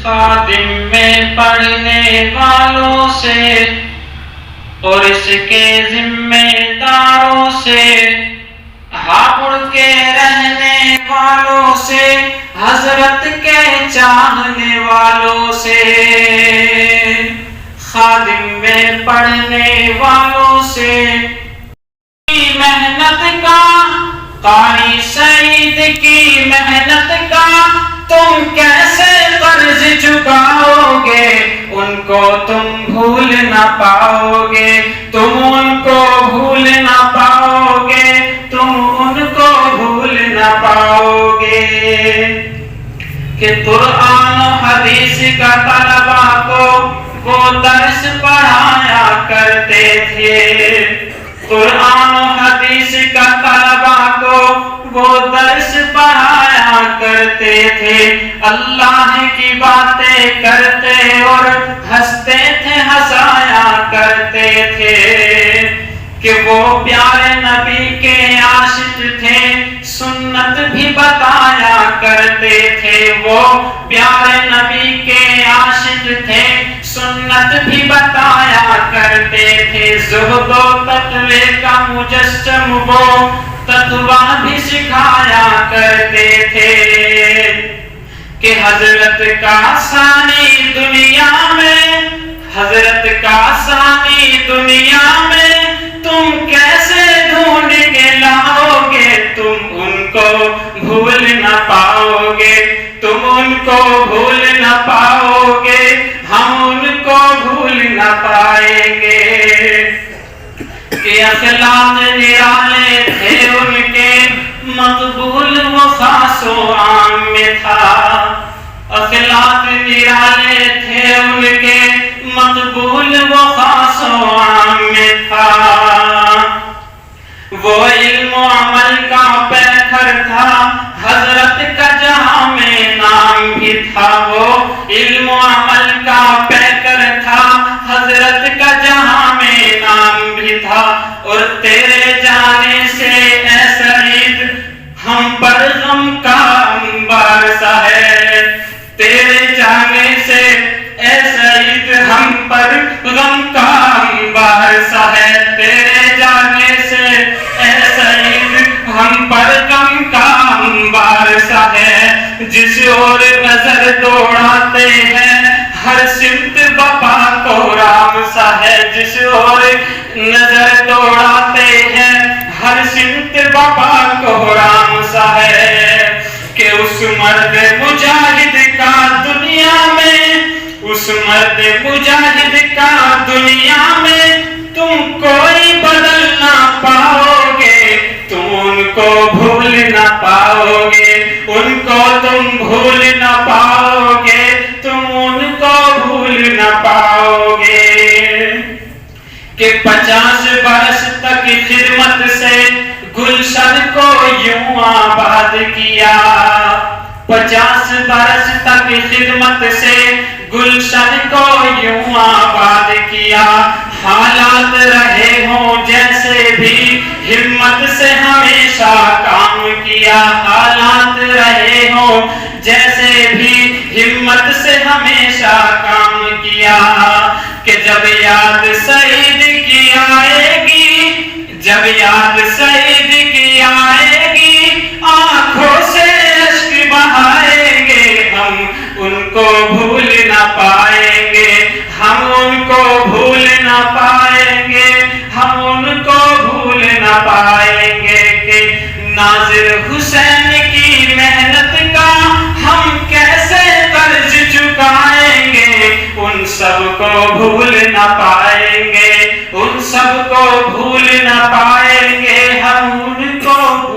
خادم میں پڑھنے والوں سے اور اس کے ذمہ داروں سے، ہاپڑ کے رہنے والوں سے، حضرت کے چاہنے والوں سے، خادم میں پڑھنے والوں سے، محنت کا، قاری سعید کی محنت کا تم کیسے قرض چکاؤ گے؟ ان کو تم بھول نہ پاؤ گے، تم ان کو بھول نہ پاؤ گے، تم ان کو بھول نہ پاؤ گے۔ کہ قرآن و حدیث کا طلبا کو وہ درس پڑھایا کرتے تھے، قرآن و حدیث کا طلبا کو وہ درس پڑھایا کرتے تھے، اللہ کی باتیں کرتے اور ہنستے تھے، ہنسایا کرتے تھے۔ کہ وہ پیارے نبی کے عاشق تھے، سنت بھی بتایا کرتے تھے، وہ پیارے نبی کے عاشق تھے، سنت بھی بتایا کرتے تھے، زہد و تقوی کا مجسم وہ تقوی بھی سکھایا کرتے تھے۔ کہ حضرت کا ثانی دنیا میں، حضرت کا ثانی دنیا میں تم کیسے ڈھونڈ کے لاؤ گے؟ تم ان کو بھول نہ پاؤ گے، تم ان کو بھول نہ پاؤ گے، ہم ان کو بھول نہ پائیں گے۔ کہ اخلاق نرالے تھے ان کے، مقبول و خاص و عام میں تھا، اخلاق نرالے تھے ان کے، مقبول و خاص و عام میں تھا۔ وہ علم و عمل کا پیکر تھا، حضرت کا جہاں میں نام بھی تھا، وہ علم و عمل کا پیکر تھا، حضرت کا جہاں میں نام بھی تھا۔ اور تیرے جانے سے اے سعید ہم پر غم کا انبار سا ہے، تیرے جانے سے اے سعید ہم پر غم کا انبار سا ہے، تیرے جانے سے اے سعید ہم پر غم کا انبار سا ہے۔ جس اور نظر دوڑاتے ہیں ہر سمت بپا کو رام سا ہے، جس اور نظر دوڑاتے ہیں ہر سمت بپا کو رام سا ہے۔ کہ اس مرد مجاہد کا دنیا میں، اس مرد مجاہد کا دنیا میں تم کوئی بدل نہ پاؤ گے، تم ان کو بھول نہ پاؤ گے، ان کو تم بھول نہ پاؤ گے، تم ان کو بھول نہ پاؤ گے۔ کہ 50 برس تک خدمت سے گلشن کو یوں آباد کیا، 50 برس تک خدمت سے گلشن کو یوں آباد کیا۔ حالات رہے ہوں جیسے بھی ہمت سے ہمیشہ کام کیا، حالات رہے ہوں جیسے بھی ہمت سے ہمیشہ کام کیا۔ کہ جب یاد سعید کی آئے گی، جب یاد سعید کی آئے گی، آنکھوں سے اشک بہائیں گے، ہم ان کو بھول نہ پائیں گے، ہم ان کو بھول نہ پائیں گے، ہم ان کو بھول نہ پائیں گے۔ کہ ناظر حسین کی محنت کا ہم کیسے قرض چکائیں گے؟ ان سب کو بھول نہ پائیں گے، ان سب کو بھول نہ پائیں گے، ہم ان کو